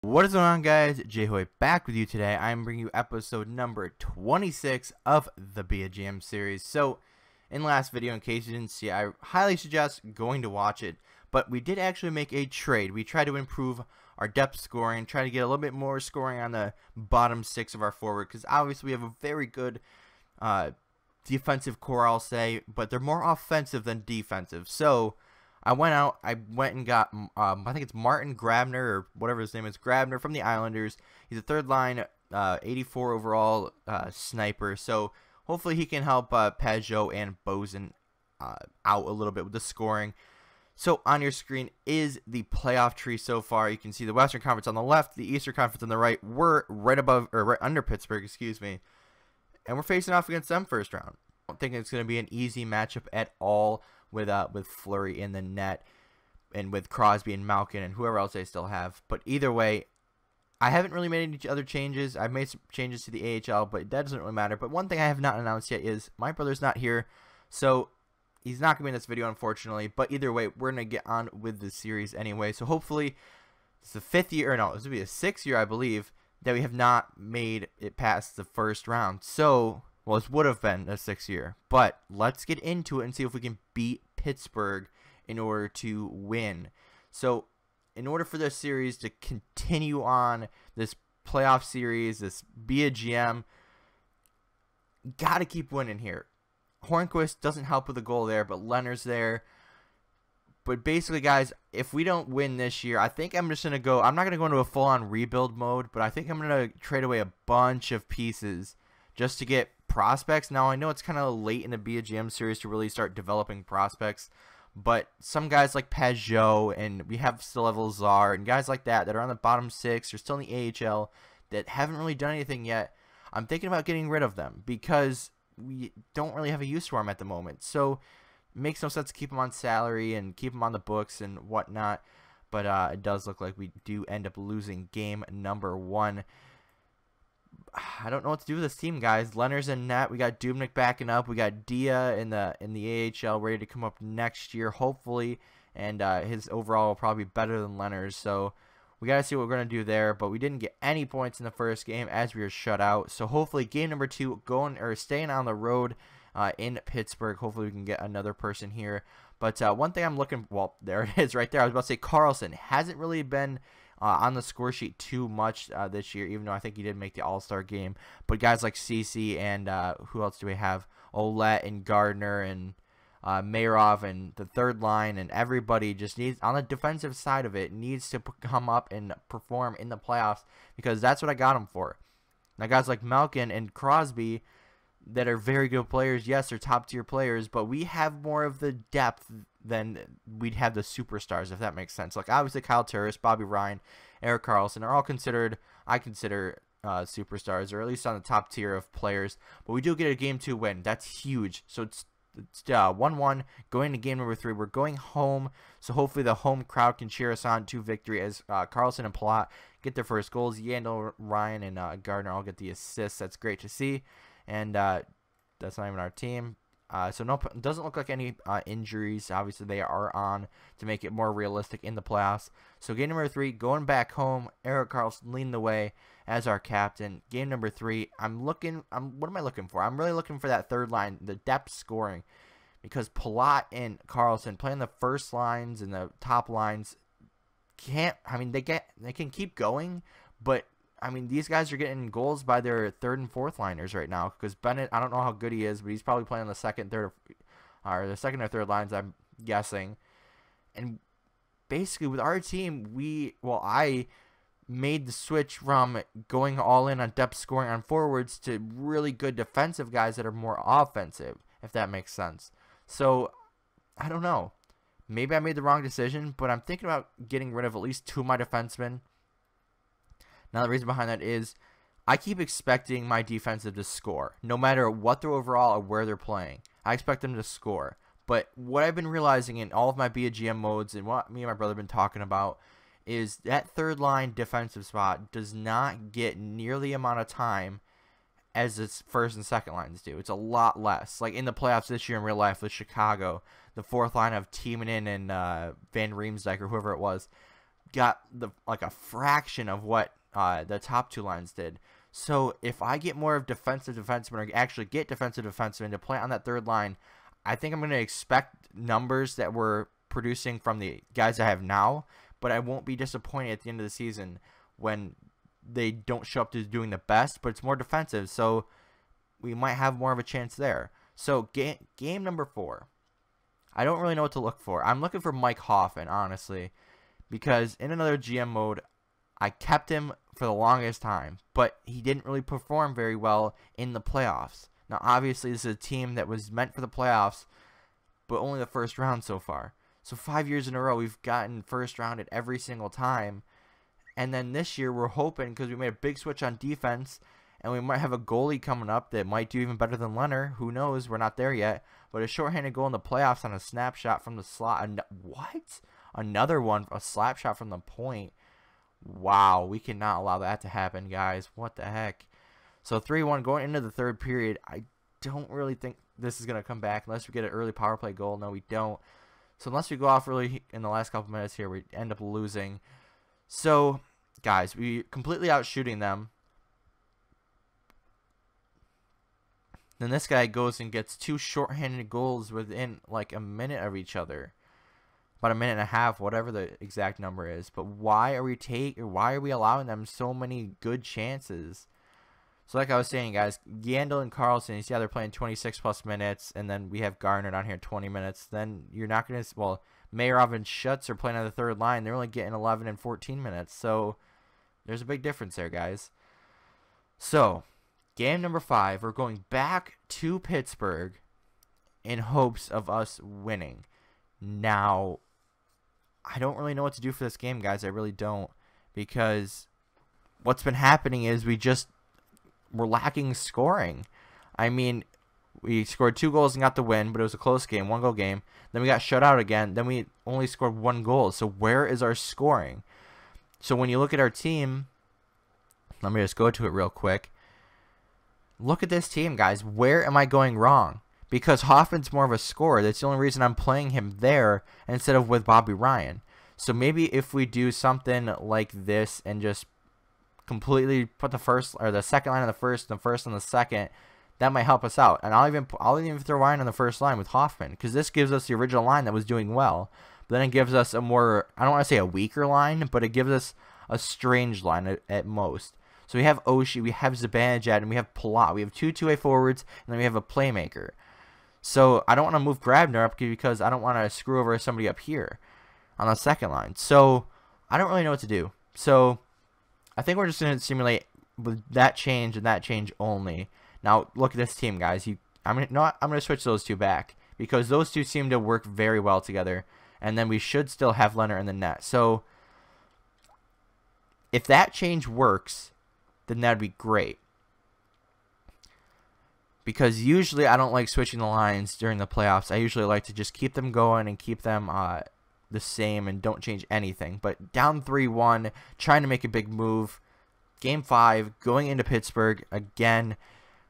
What is going on, guys? J-Hoy back with you today. I'm bringing you episode number 26 of the Be a GM series. So, in the last video, in case you didn't see, I highly suggest going to watch it. But we did actually make a trade. We tried to improve our depth scoring, try to get a little bit more scoring on the bottom six of our forward, because obviously we have a very good defensive core, I'll say, but they're more offensive than defensive. So I went and got, I think it's Martin Grabner, or whatever his name is, Grabner from the Islanders. He's a third line, 84 overall sniper. So hopefully he can help Pajot and Bozen out a little bit with the scoring. So on your screen is the playoff tree so far. You can see the Western Conference on the left, the Eastern Conference on the right. We're right above, or right under Pittsburgh, excuse me. And we're facing off against them first round. I don't think it's going to be an easy matchup at all with Fleury in the net and with Crosby and Malkin and whoever else they still have. But either way, I haven't really made any other changes. I've made some changes to the AHL, but that doesn't really matter. But one thing I have not announced yet is my brother's not here, so he's not going to be in this video, unfortunately. But either way, we're going to get on with the series anyway. So hopefully, it's the fifth year, or no, this will be the sixth year, I believe, that we have not made it past the first round. So, well, this would have been the sixth year. But let's get into it and see if we can beat Pittsburgh in order to win. So, in order for this series to continue on, this playoff series, this be a GM, got to keep winning here. Hornquist doesn't help with the goal there, but Leonard's there. But basically, guys, if we don't win this year, I think I'm just going to go, I'm not going to go into a full-on rebuild mode, but I think I'm going to trade away a bunch of pieces just to get prospects. Now, I know it's kind of late in the Be a GM series to really start developing prospects, but some guys like Pajot, and we still have Lazar, and guys like that are on the bottom six, or still in the AHL, that haven't really done anything yet. I'm thinking about getting rid of them because we don't really have a use for them at the moment. So it makes no sense to keep them on salary and keep them on the books and whatnot. But it does look like we do end up losing game number one. I don't know what to do with this team, guys. Leonard's in net. We got Dubnyk backing up. We got Dia in the AHL ready to come up next year, hopefully. And his overall will probably be better than Leonard's. So we got to see what we're going to do there. But we didn't get any points in the first game as we were shut out. So hopefully game number two, staying on the road in Pittsburgh. Hopefully we can get another person here. But one thing I'm looking, well, there it is right there. I was about to say Carlson hasn't really been on the score sheet too much this year, even though I think he did make the All-Star game. But guys like CC and who else do we have? Ouellette and Gardner and Mayrov and the third line, and everybody just needs, on the defensive side of it, needs to come up and perform in the playoffs, because that's what I got them for. Now guys like Malkin and Crosby that are very good players, yes, they're top tier players, but we have more of the depth than we'd have the superstars, if that makes sense. Like obviously Kyle Turris, Bobby Ryan, Erik Karlsson are all considered, I consider superstars, or at least on the top tier of players. But we do get a game 2 win. That's huge. So it's 1-1 going to game number 3. We're going home, so hopefully the home crowd can cheer us on to victory as Karlsson and Palat get their first goals. Yandel, Ryan, and Gardner all get the assists. That's great to see. And that's not even our team. So no, it doesn't look like any injuries. Obviously, they are on to make it more realistic in the playoffs. So game number 3, going back home. Erik Karlsson leading the way as our captain. Game number 3, what am I looking for? I'm really looking for that third line, the depth scoring, because Palat and Karlsson playing the first lines and the top lines can't. I mean, they can keep going, but I mean, these guys are getting goals by their third and fourth liners right now, because Bennett, I don't know how good he is, but he's probably playing the second, third, or the second or third lines, I'm guessing. And basically with our team, I made the switch from going all in on depth scoring on forwards to really good defensive guys that are more offensive, if that makes sense. So I don't know. Maybe I made the wrong decision, but I'm thinking about getting rid of at least 2 of my defensemen. Now, the reason behind that is I keep expecting my defensive to score, no matter what their overall or where they're playing. I expect them to score. But what I've been realizing in all of my Be a GM modes, and what me and my brother have been talking about, is that third line defensive spot does not get nearly the amount of time as its first and second lines do. It's a lot less. Like in the playoffs this year in real life with Chicago, the fourth line of Tiemann and Van Riemsdyk or whoever it was, got like a fraction of what the top two lines did. So if I get more of defensive defensemen, or actually get defensive defensemen to play on that third line, I think I'm going to expect numbers that we're producing from the guys I have now, but I won't be disappointed at the end of the season when they don't show up to doing the best, but it's more defensive, so we might have more of a chance there. So game number 4. I don't really know what to look for. I'm looking for Mike Hoffman, honestly, because in another GM mode, I kept him for the longest time, but he didn't really perform very well in the playoffs. Now, obviously, this is a team that was meant for the playoffs, but only the first round so far. So 5 years in a row, we've gotten first round at every single time. And then this year, we're hoping, because we made a big switch on defense, and we might have a goalie coming up that might do even better than Leonard. Who knows? We're not there yet. But a shorthanded goal in the playoffs on a snapshot from the slot. What? Another one, a slap shot from the point. Wow, we cannot allow that to happen, guys. What the heck? So 3-1 going into the third period. I don't really think this is going to come back unless we get an early power play goal. No, we don't. So unless we go off really in the last couple minutes here, we end up losing. So, guys, we completely outshooting them. Then this guy goes and gets 2 shorthanded goals within like a minute of each other. About a minute and a half, whatever the exact number is. But why are we allowing them so many good chances? So like I was saying, guys, Yandel and Carlson, you see how they're playing 26 plus minutes, and then we have Garner down here 20 minutes. Then you're not going to, well, Mayerov and Schutz are playing on the third line. They're only getting 11 and 14 minutes. So there's a big difference there, guys. So game number 5, we're going back to Pittsburgh in hopes of us winning. Now, I don't really know what to do for this game, guys. I really don't, because what's been happening is we're lacking scoring. I mean, we scored 2 goals and got the win, but it was a close game, 1-goal game. Then we got shut out again. Then we only scored 1 goal. So where is our scoring? So when you look at our team, let me just go to it real quick. Look at this team, guys. Where am I going wrong? Because Hoffman's more of a scorer. That's the only reason I'm playing him there instead of with Bobby Ryan. So maybe if we do something like this and just completely put the second line on the first on the second, that might help us out. And I'll even throw Ryan on the first line with Hoffman, because this gives us the original line that was doing well. But then it gives us a more, I don't want to say a weaker line, but it gives us a strange line at most. So we have Oshie, we have Zibanejad, and we have Palat. We have 2 two-way forwards, and then we have a playmaker. So I don't want to move Grabner up because I don't want to screw over somebody up here on the second line. So I don't really know what to do. So I think we're just going to simulate with that change and that change only. Now look at this team, guys. I'm going to switch those 2 back because those 2 seem to work very well together. And then we should still have Leonard in the net. So if that change works, then that'd be great. Because usually I don't like switching the lines during the playoffs. I usually like to just keep them going and keep them the same and don't change anything. But down 3-1, trying to make a big move. Game 5, going into Pittsburgh. Again,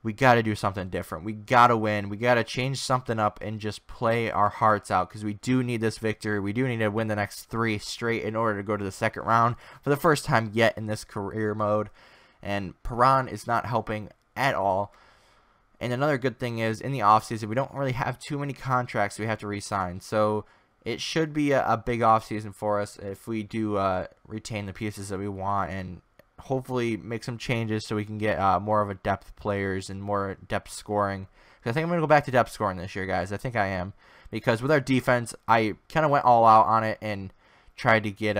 we got to do something different. We got to win. We got to change something up and just play our hearts out, because we do need this victory. We do need to win the next 3 straight in order to go to the second round for the first time yet in this career mode. And Perron is not helping at all. And another good thing is, in the offseason, we don't really have too many contracts we have to re-sign. So it should be a big offseason for us if we do retain the pieces that we want and hopefully make some changes so we can get more of a depth players and more depth scoring. Because I think I'm going to go back to depth scoring this year, guys. I think I am. Because with our defense, I kind of went all out on it and tried to get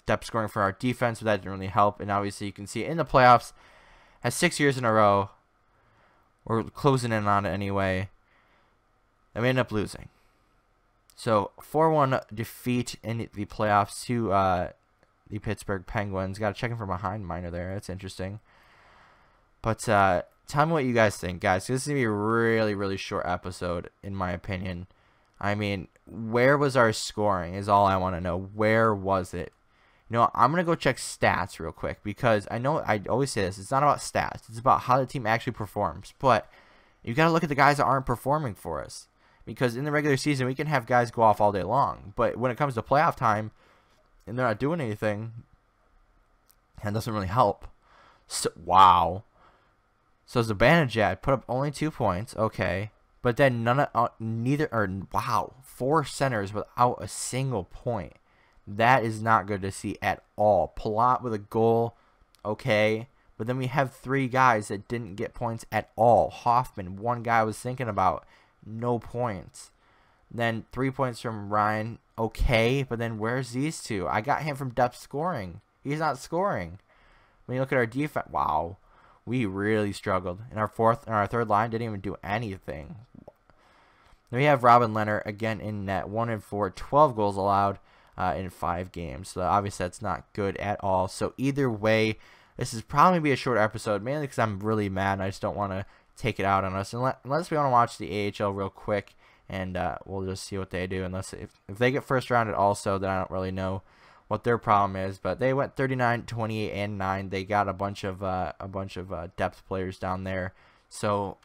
depth scoring for our defense, but that didn't really help. And obviously you can see in the playoffs, has 6 years in a row, we're closing in on it anyway, and we end up losing. So 4-1 defeat in the playoffs to the Pittsburgh Penguins. Got to check in from behind minor there. That's interesting. But tell me what you guys think, guys. This is going to be a really, really short episode, in my opinion. I mean, where was our scoring is all I want to know. Where was it? You know, I'm going to go check stats real quick, because I know I always say this. It's not about stats. It's about how the team actually performs. But you got to look at the guys that aren't performing for us. Because in the regular season, we can have guys go off all day long. But when it comes to playoff time, and they're not doing anything. And doesn't really help. So, wow. So Zibanejad put up only 2 points. Okay. But then wow, 4 centers without a single point. That is not good to see at all. Palat with a goal. Okay. But then we have 3 guys that didn't get points at all. Hoffman, one guy I was thinking about. No points. Then 3 points from Ryan. Okay. But then where's these 2? I got him from depth scoring. He's not scoring. When you look at our defense, wow, we really struggled. And our third line didn't even do anything. Then we have Robin Leonard again in net, 1-4, 12 goals allowed in 5 games. So obviously that's not good at all. So either way, this is probably gonna be a short episode, mainly because I'm really mad and I just don't want to take it out on us. Unless we want to watch the AHL real quick, and we'll just see what they do. Unless if they get first rounded also, then I don't really know what their problem is. But they went 39, 28, and 9. They got a bunch of depth players down there, so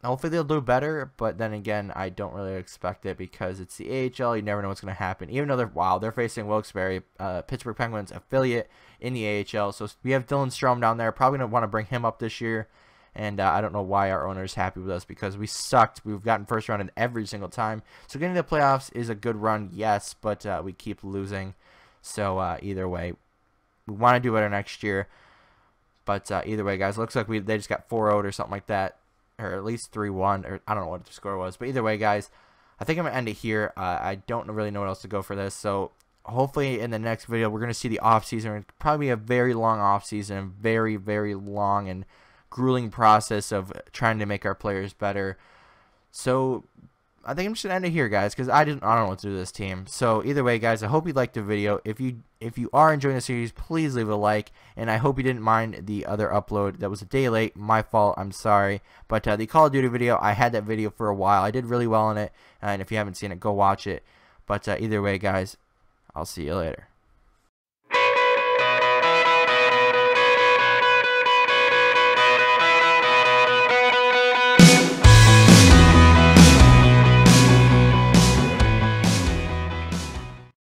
hopefully they'll do better. But then again, I don't really expect it because it's the AHL. You never know what's going to happen. Even though they're facing Wilkes-Barre, Pittsburgh Penguins affiliate in the AHL. So we have Dylan Strome down there. Probably don't want to bring him up this year. And I don't know why our owner is happy with us, because we sucked. We've gotten first round in every single time. So getting to the playoffs is a good run, yes, but we keep losing. So either way, we want to do better next year. But either way, guys, looks like they just got 4-0 or something like that, or at least 3-1, or I don't know what the score was. But either way, guys, I think I'm going to end it here. I don't really know what else to go for this. So hopefully in the next video, we're going to see the offseason. It's probably a very long offseason, very, very long and grueling process of trying to make our players better. So I think I'm just gonna end it here, guys, because I don't know what to do with this team. So either way, guys, I hope you liked the video. If you are enjoying the series, please leave a like, and I hope you didn't mind the other upload that was a day late. My fault, I'm sorry. But the Call of Duty video, I had that video for a while. I did really well in it, and if you haven't seen it, go watch it. But either way, guys, I'll see you later.